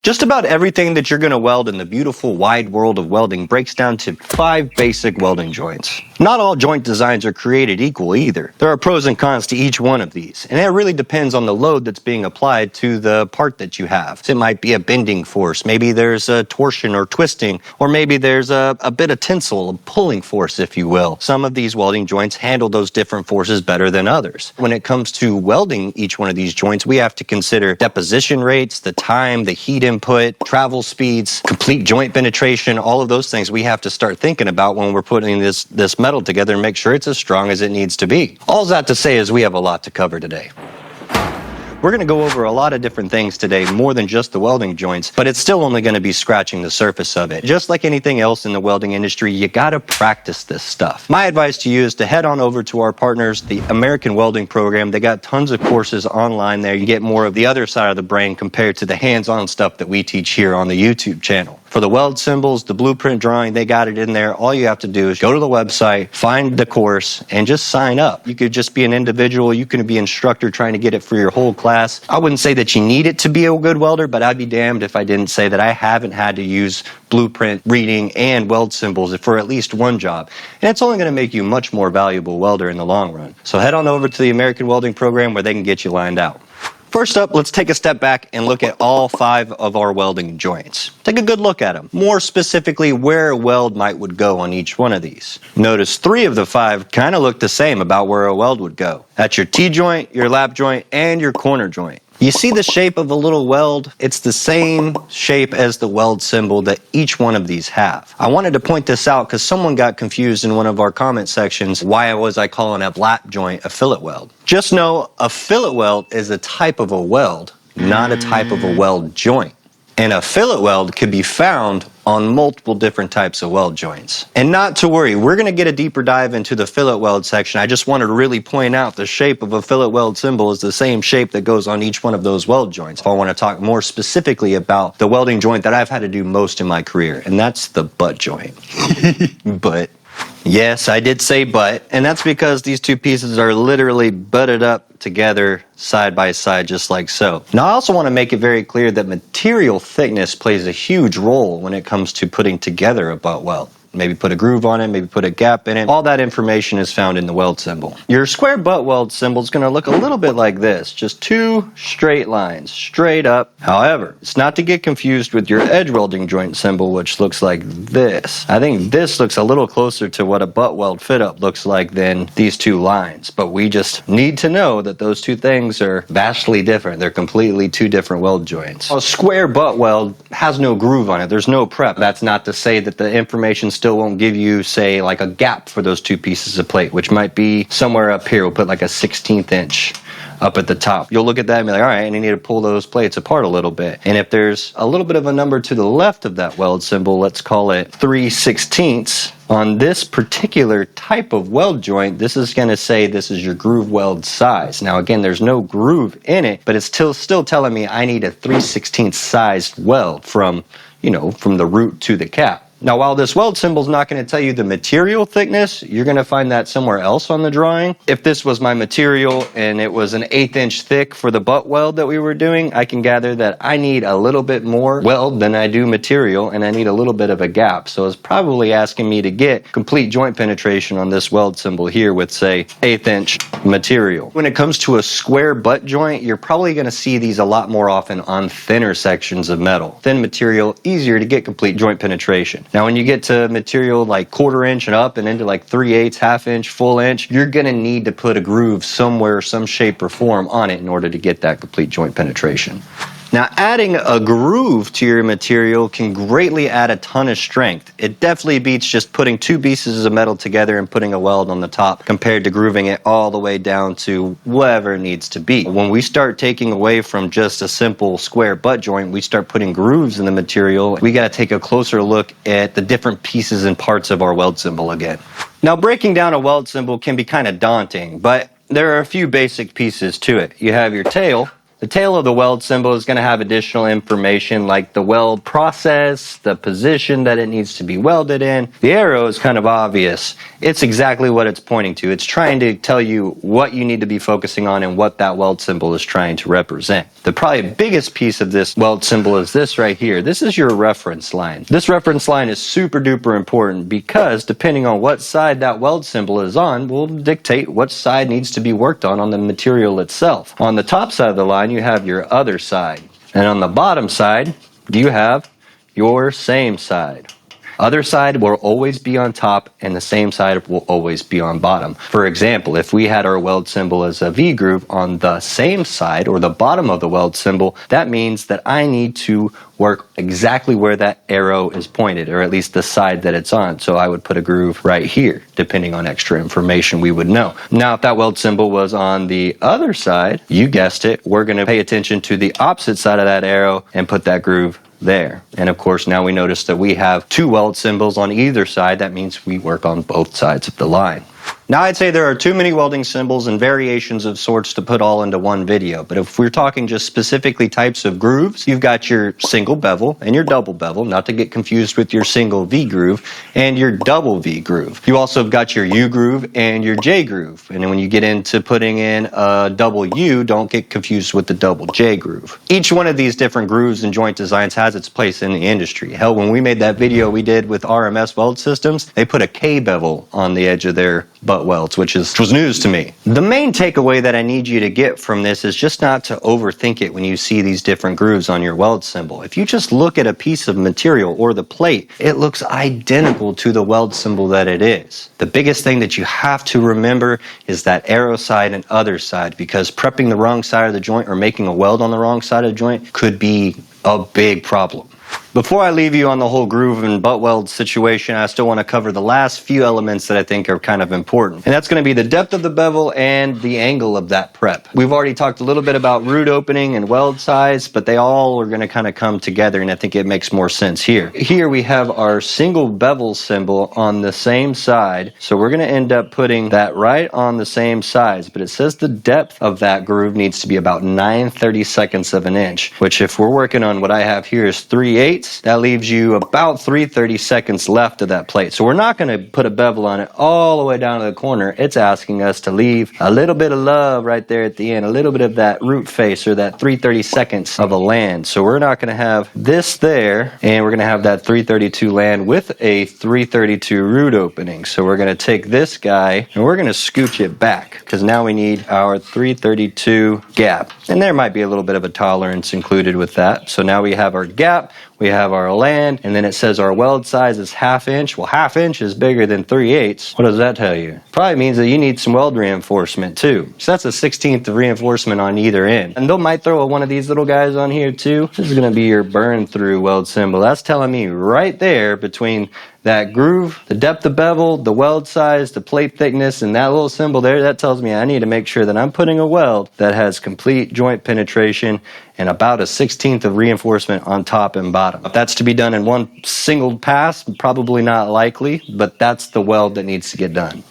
Just about everything that you're going to weld in the beautiful wide world of welding breaks down to 5 basic welding joints. Not all joint designs are created equal either. There are pros and cons to each one of these, and it really depends on the load that's being applied to the part that you have. So it might be a bending force, maybe there's a torsion or twisting, or maybe there's a bit of tensile, a pulling force, if you will. Some of these welding joints handle those different forces better than others. When it comes to welding each one of these joints, we have to consider deposition rates, the time, the heat input, travel speeds, complete joint penetration, all of those things we have to start thinking about when we're putting this metal together and make sure it's as strong as it needs to be. All that to say is we have a lot to cover today. We're going to go over a lot of different things today, more than just the welding joints, but it's still only going to be scratching the surface of it. Just like anything else in the welding industry, you got to practice this stuff. My advice to you is to head on over to our partners, the American Welding Program. They got tons of courses online there. You get more of the other side of the brain compared to the hands-on stuff that we teach here on the YouTube channel. For the weld symbols, the blueprint drawing, they got it in there. All you have to do is go to the website, find the course, and just sign up. You could just be an individual. You can be an instructor trying to get it for your whole class. I wouldn't say that you need it to be a good welder, but I'd be damned if I didn't say that I haven't had to use blueprint reading and weld symbols for at least one job. And it's only going to make you a much more valuable welder in the long run. So head on over to the American Welding Program where they can get you lined out. First up, let's take a step back and look at all 5 of our welding joints. Take a good look at them. More specifically, where a weld would go on each one of these. Notice 3 of the 5 kind of look the same about where a weld would go. That's your T-joint, your lap joint, and your corner joint. You see the shape of a little weld? It's the same shape as the weld symbol that each one of these have. I wanted to point this out because someone got confused in one of our comment sections. Why was I calling a lap joint a fillet weld? Just know a fillet weld is a type of a weld, not a type of a weld joint. And a fillet weld could be found on multiple different types of weld joints. And not to worry, we're going to get a deeper dive into the fillet weld section. I just wanted to really point out the shape of a fillet weld symbol is the same shape that goes on each one of those weld joints. I want to talk more specifically about the welding joint that I've had to do most in my career, and that's the butt joint. But yes, I did say butt, and that's because these 2 pieces are literally butted up together side by side just like so. Now I also want to make it very clear that material thickness plays a huge role when it comes to putting together a butt weld. Maybe put a groove on it, maybe put a gap in it. All that information is found in the weld symbol. Your square butt weld symbol is going to look a little bit like this. Just 2 straight lines, straight up. However, it's not to get confused with your edge welding joint symbol, which looks like this. I think this looks a little closer to what a butt weld fit up looks like than these 2 lines. But we just need to know that those 2 things are vastly different. They're completely 2 different weld joints. A square butt weld has no groove on it. There's no prep. That's not to say that the information still won't give you, say, like a gap for those 2 pieces of plate, which might be somewhere up here. We'll put like a 16th inch up at the top. You'll look at that and be like, all right, and you need to pull those plates apart a little bit. And if there's a little bit of a number to the left of that weld symbol, let's call it 3/16. On this particular type of weld joint, this is going to say this is your groove weld size. Now again, there's no groove in it, but it's still telling me I need a 3/16 sized weld from the root to the cap. Now, while this weld symbol is not going to tell you the material thickness, you're going to find that somewhere else on the drawing. If this was my material and it was an 1/8 inch thick for the butt weld that we were doing, I can gather that I need a little bit more weld than I do material, and I need a little bit of a gap. So it's probably asking me to get complete joint penetration on this weld symbol here with, say, 1/8 inch material. When it comes to a square butt joint, you're probably going to see these a lot more often on thinner sections of metal. Thin material, easier to get complete joint penetration. Now, when you get to material like 1/4 inch and up and into like 3/8, 1/2 inch, full inch, you're going to need to put a groove somewhere, some shape or form on it in order to get that complete joint penetration. Now, adding a groove to your material can greatly add a ton of strength. It definitely beats just putting 2 pieces of metal together and putting a weld on the top compared to grooving it all the way down to whatever it needs to be. When we start taking away from just a simple square butt joint, we start putting grooves in the material. We got to take a closer look at the different pieces and parts of our weld symbol again. Now, breaking down a weld symbol can be kind of daunting, but there are a few basic pieces to it. You have your tail, The tail of the weld symbol is going to have additional information like the weld process, the position that it needs to be welded in. The arrow is kind of obvious. It's exactly what it's pointing to. It's trying to tell you what you need to be focusing on and what that weld symbol is trying to represent. The probably biggest piece of this weld symbol is this right here. This is your reference line. This reference line is super duper important because depending on what side that weld symbol is on will dictate what side needs to be worked on the material itself. On the top side of the line, you have your other side. And on the bottom side, you have your same side. Other side will always be on top and the same side will always be on bottom. For example, if we had our weld symbol as a V groove on the same side or the bottom of the weld symbol, that means that I need to work exactly where that arrow is pointed, or at least the side that it's on. So I would put a groove right here, depending on extra information we would know. Now, if that weld symbol was on the other side, you guessed it, we're going to pay attention to the opposite side of that arrow and put that groove there. And of course, now we notice that we have two weld symbols on either side. That means we work on both sides of the line. Now, I'd say there are too many welding symbols and variations of sorts to put all into one video, but if we're talking just specifically types of grooves, you've got your single bevel and your double bevel, not to get confused with your single V groove, and your double V groove. You also have got your U groove and your J groove, and then when you get into putting in a double U, don't get confused with the double J groove. Each one of these different grooves and joint designs has its place in the industry. Hell, when we made that video we did with RMS weld systems, they put a K bevel on the edge of their butt welds, which was news to me. The main takeaway that I need you to get from this is just not to overthink it when you see these different grooves on your weld symbol. If you just look at a piece of material or the plate, it looks identical to the weld symbol that it is. The biggest thing that you have to remember is that arrow side and other side, because prepping the wrong side of the joint or making a weld on the wrong side of the joint could be a big problem. Before I leave you on the whole groove and butt weld situation, I still want to cover the last few elements that I think are kind of important. And that's going to be the depth of the bevel and the angle of that prep. We've already talked a little bit about root opening and weld size, but they all are going to kind of come together, and I think it makes more sense here. Here we have our single bevel symbol on the same side, so we're going to end up putting that right on the same size, but it says the depth of that groove needs to be about 9/32 of an inch, which if we're working on what I have here is 3/8, that leaves you about 3/32 left of that plate. So we're not going to put a bevel on it all the way down to the corner. It's asking us to leave a little bit of love right there at the end, a little bit of that root face or that 3/32 of a land. So we're not going to have this there, and we're going to have that 3/32 land with a 3/32 root opening. So we're going to take this guy and we're going to scooch it back because now we need our 3/32 gap. And there might be a little bit of a tolerance included with that. So now we have our gap. We have our land, and then it says our weld size is 1/2 inch. Well, 1/2 inch is bigger than 3/8. What does that tell you? Probably means that you need some weld reinforcement too. So that's a 1/16 of reinforcement on either end. And they might throw one of these little guys on here too. This is going to be your burn through weld symbol. That's telling me right there between that groove, the depth of bevel, the weld size, the plate thickness, and that little symbol there, that tells me I need to make sure that I'm putting a weld that has complete joint penetration and about a 1/16 of reinforcement on top and bottom. If that's to be done in one single pass, probably not likely, but that's the weld that needs to get done.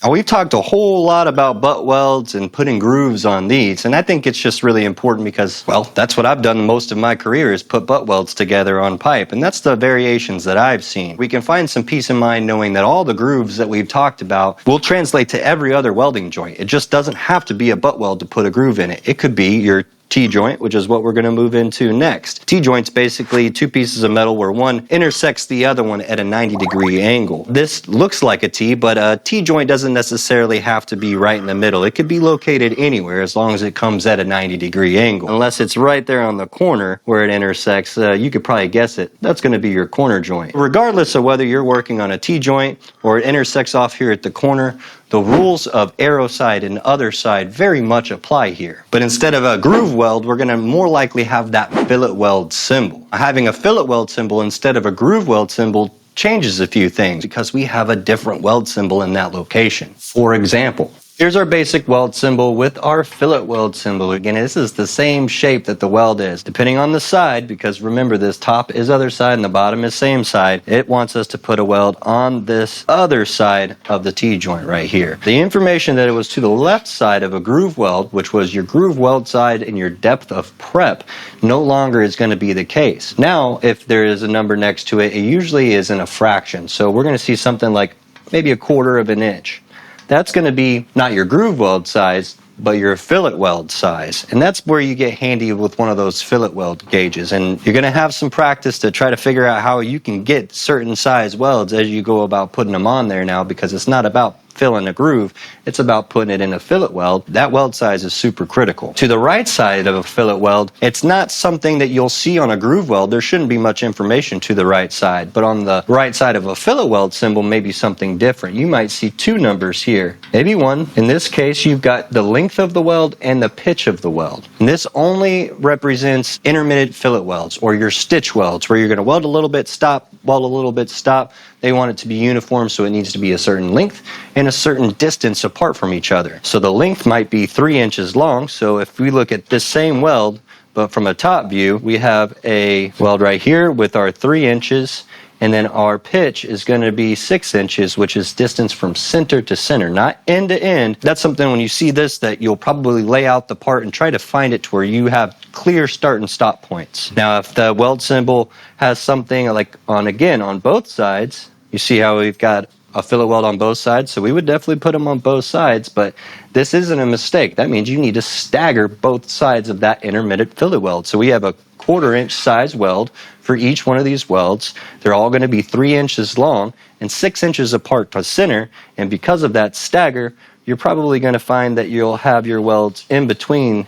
Now, we've talked a whole lot about butt welds and putting grooves on these, and I think it's just really important because, well, that's what I've done most of my career is put butt welds together on pipe, and that's the variations that I've seen. We can find some peace of mind knowing that all the grooves that we've talked about will translate to every other welding joint. It just doesn't have to be a butt weld to put a groove in it. It could be your T-joint, which is what we're going to move into next. T-joint's basically two pieces of metal where one intersects the other one at a 90-degree angle. This looks like a T, but a T-joint doesn't necessarily have to be right in the middle. It could be located anywhere as long as it comes at a 90-degree angle. Unless it's right there on the corner where it intersects, you could probably guess it. That's going to be your corner joint. Regardless of whether you're working on a T-joint or it intersects off here at the corner, the rules of arrow side and other side very much apply here. But instead of a groove weld, we're going to more likely have that fillet weld symbol. Having a fillet weld symbol instead of a groove weld symbol changes a few things because we have a different weld symbol in that location. For example, Here's our basic weld symbol with our fillet weld symbol. Again, this is the same shape that the weld is. Depending on the side, because remember this top is other side and the bottom is same side, it wants us to put a weld on this other side of the T-joint right here. The information that it was to the left side of a groove weld, which was your groove weld side and your depth of prep, no longer is going to be the case. Now, if there is a number next to it, it usually is in a fraction. So we're going to see something like maybe 1/4 of an inch. That's going to be not your groove weld size, but your fillet weld size. And that's where you get handy with one of those fillet weld gauges. And you're going to have some practice to try to figure out how you can get certain size welds as you go about putting them on there now, because it's not about filling a groove, it's about putting it in a fillet weld. That weld size is super critical. To the right side of a fillet weld, it's not something that you'll see on a groove weld. There shouldn't be much information to the right side, but on the right side of a fillet weld symbol, maybe something different. You might see 2 numbers here, maybe 1. In this case, you've got the length of the weld and the pitch of the weld. And this only represents intermittent fillet welds, or your stitch welds, where you're going to weld a little bit, stop, weld a little bit, stop. They want it to be uniform, so it needs to be a certain length and a certain distance apart from each other. So the length might be 3 inches long. So if we look at this same weld, but from a top view, we have a weld right here with our 3 inches, and then our pitch is going to be 6 inches, which is distance from center to center, not end to end. That's something when you see this that you'll probably lay out the part and try to find it to where you have clear start and stop points. Now, if the weld symbol has something like on both sides, you see how we've got a fillet weld on both sides, so we would definitely put them on both sides, but this isn't a mistake. That means you need to stagger both sides of that intermittent fillet weld. So we have a 1/4 inch size weld for each one of these welds. They're all going to be 3 inches long and 6 inches apart to center, and because of that stagger, you're probably going to find that you'll have your welds in between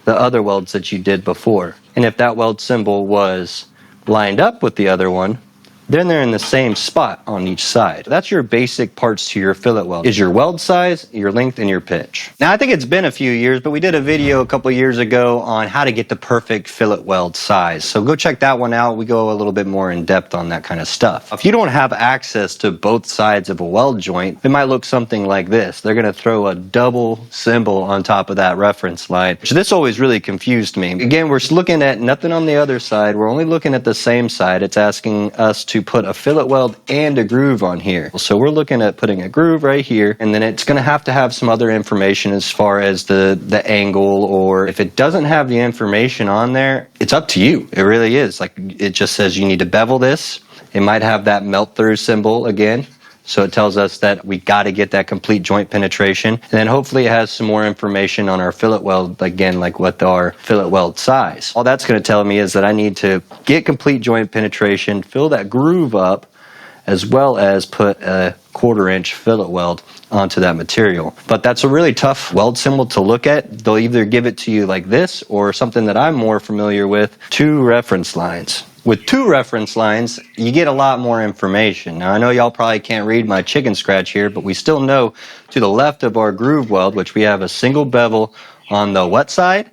the other welds that you did before. And if that weld symbol was lined up with the other one, then they're in the same spot on each side. That's your basic parts to your fillet weld, is your weld size, your length, and your pitch. Now, I think it's been a few years, but we did a video a couple years ago on how to get the perfect fillet weld size. So go check that one out. We go a little bit more in depth on that kind of stuff. If you don't have access to both sides of a weld joint, it might look something like this. They're going to throw a double symbol on top of that reference line, which this always really confused me. Again, we're looking at nothing on the other side. We're only looking at the same side. It's asking us to put a fillet weld and a groove on here. So we're looking at putting a groove right here, and then it's going to have some other information as far as the angle, or if it doesn't have the information on there, it's up to you. It really is. Like, it just says you need to bevel this. It might have that melt through symbol again. So it tells us that we got to get that complete joint penetration. And then hopefully it has some more information on our fillet weld, again, like what our fillet weld size. All that's going to tell me is that I need to get complete joint penetration, fill that groove up, as well as put a 1/4 inch fillet weld onto that material. But that's a really tough weld symbol to look at. They'll either give it to you like this, or something that I'm more familiar with, 2 reference lines. With 2 reference lines, you get a lot more information. Now, I know y'all probably can't read my chicken scratch here, but we still know to the left of our groove weld, which we have a single bevel on the what side?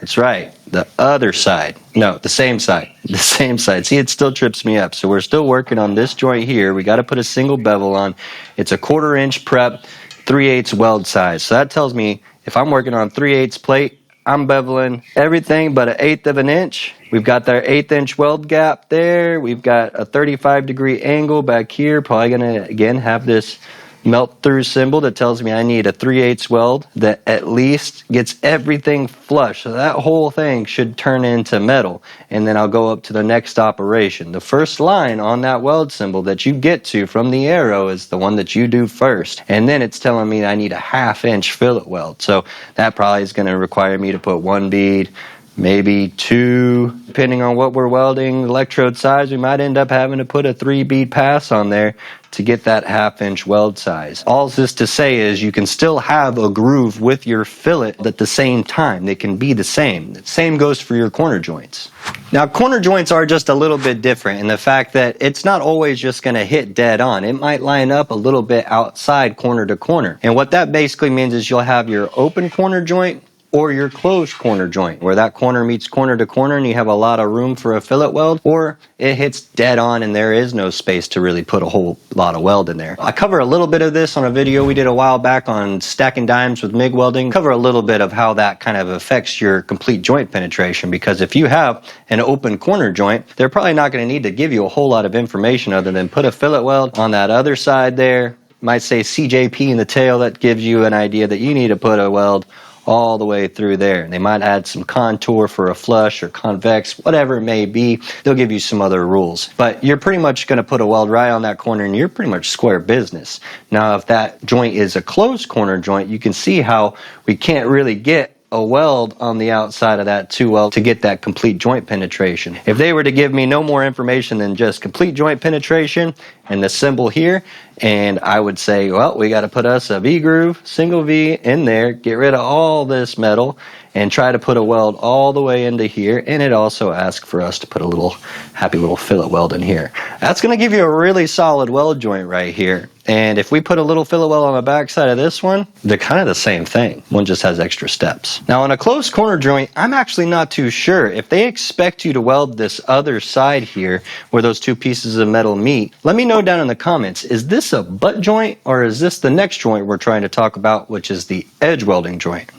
That's right, the other side. No, the same side. The same side. See, it still trips me up. So we're still working on this joint here. We got to put a single bevel on. It's a 1/4 inch prep, 3/8 weld size. So that tells me if I'm working on 3/8 plate, I'm beveling everything but 1/8 of an inch. We've got their 1/8 inch weld gap there. We've got a 35-degree angle back here. Probably going to, again, have this melt through symbol that tells me I need a 3/8 weld that at least gets everything flush. So that whole thing should turn into metal. And then I'll go up to the next operation. The first line on that weld symbol that you get to from the arrow is the one that you do first. And then it's telling me I need a 1/2 inch fillet weld. So that probably is going to require me to put 1 bead, maybe 2, depending on what we're welding, electrode size. We might end up having to put a 3 bead pass on there to get that 1/2 inch weld size. All this to say is you can still have a groove with your fillet at the same time. They can be the same. The same goes for your corner joints. Now, corner joints are just a little bit different in the fact that it's not always just going to hit dead on. It might line up a little bit outside corner to corner. And what that basically means is you'll have your open corner joint or your closed corner joint, where that corner meets corner to corner and you have a lot of room for a fillet weld, or it hits dead on and there is no space to really put a whole lot of weld in there. I cover a little bit of this on a video we did a while back on stacking dimes with MIG welding. Cover a little bit of how that kind of affects your complete joint penetration, because if you have an open corner joint, they're probably not going to need to give you a whole lot of information other than put a fillet weld on that other side there. Might say CJP in the tail, that gives you an idea that you need to put a weld all the way through there. And they might add some contour for a flush or convex, whatever it may be. They'll give you some other rules. But you're pretty much going to put a weld right on that corner and you're pretty much square business. Now, if that joint is a closed corner joint, you can see how we can't really get a weld on the outside of that too well to get that complete joint penetration. If they were to give me no more information than just complete joint penetration and the symbol here, and I would say, well, we got to put us a V groove, single V in there, get rid of all this metal, and try to put a weld all the way into here. And it also asks for us to put a little happy little fillet weld in here. That's going to give you a really solid weld joint right here. And if we put a little fillet weld on the back side of this one, they're kind of the same thing. One just has extra steps. Now on a closed corner joint, I'm actually not too sure. If they expect you to weld this other side here where those two pieces of metal meet, let me know down in the comments, is this a butt joint or is this the next joint we're trying to talk about, which is the edge welding joint?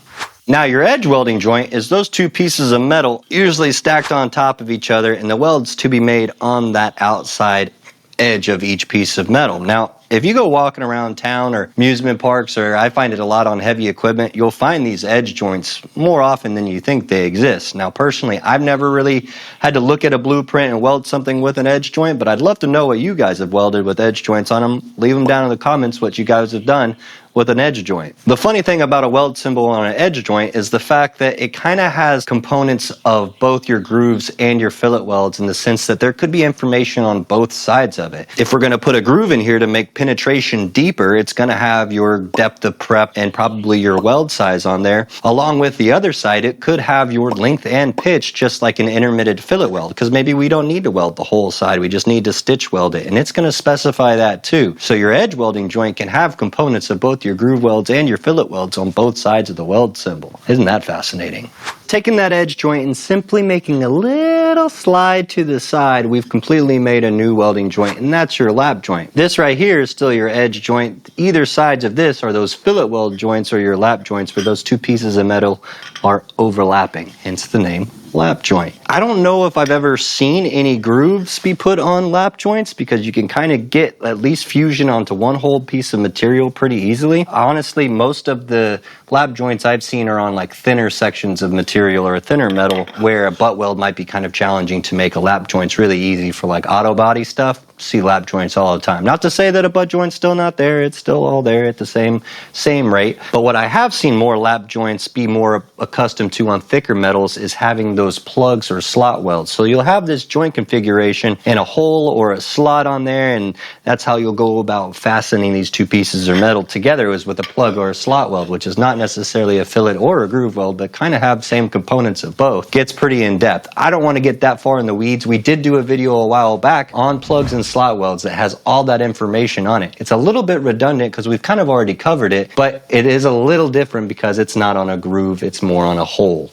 Now your edge welding joint is those two pieces of metal usually stacked on top of each other, and the welds to be made on that outside edge of each piece of metal. Now, if you go walking around town or amusement parks, or I find it a lot on heavy equipment, you'll find these edge joints more often than you think they exist. Now, personally, I've never really had to look at a blueprint and weld something with an edge joint, but I'd love to know what you guys have welded with edge joints on them. Leave them down in the comments what you guys have done with an edge joint. The funny thing about a weld symbol on an edge joint is the fact that it kind of has components of both your grooves and your fillet welds, in the sense that there could be information on both sides of it. If we're going to put a groove in here to make penetration deeper, it's going to have your depth of prep and probably your weld size on there. Along with the other side, it could have your length and pitch, just like an intermittent fillet weld, because maybe we don't need to weld the whole side, we just need to stitch weld it, and it's going to specify that too. So your edge welding joint can have components of both your groove welds and your fillet welds on both sides of the weld symbol. Isn't that fascinating? Taking that edge joint and simply making a little slide to the side, we've completely made a new welding joint, and that's your lap joint. This right here is still your edge joint. Either sides of this are those fillet weld joints or your lap joints, where those two pieces of metal are overlapping, hence the name lap joint. I don't know if I've ever seen any grooves be put on lap joints, because you can kind of get at least fusion onto one whole piece of material pretty easily. Honestly, most of the lap joints I've seen are on like thinner sections of material or a thinner metal, where a butt weld might be kind of challenging to make a lap joint's really easy for like auto body stuff. See lap joints all the time. Not to say that a butt joint's still not there, it's still all there at the same rate. But what I have seen more lap joints be more accustomed to on thicker metals is having those plugs or slot welds. So you'll have this joint configuration and a hole or a slot on there, and that's how you'll go about fastening these two pieces of metal together, is with a plug or a slot weld, which is not necessarily a fillet or a groove weld, but kind of have same components of both. Gets pretty in depth. I don't want to get that far in the weeds. We did do a video a while back on plugs and slot welds that has all that information on it. It's a little bit redundant because we've kind of already covered it, but it is a little different because it's not on a groove, it's more on a hole.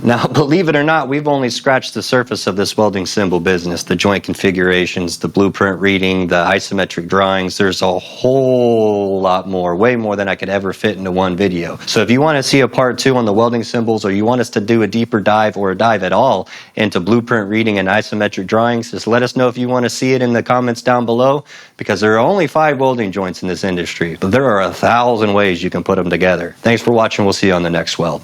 Now, believe it or not, we've only scratched the surface of this welding symbol business. The joint configurations, the blueprint reading, the isometric drawings. There's a whole lot more, way more than I could ever fit into one video. So if you want to see a part 2 on the welding symbols, or you want us to do a deeper dive or a dive at all into blueprint reading and isometric drawings, just let us know if you want to see it in the comments down below, because there are only 5 welding joints in this industry, but there are 1,000 ways you can put them together. Thanks for watching. We'll see you on the next weld.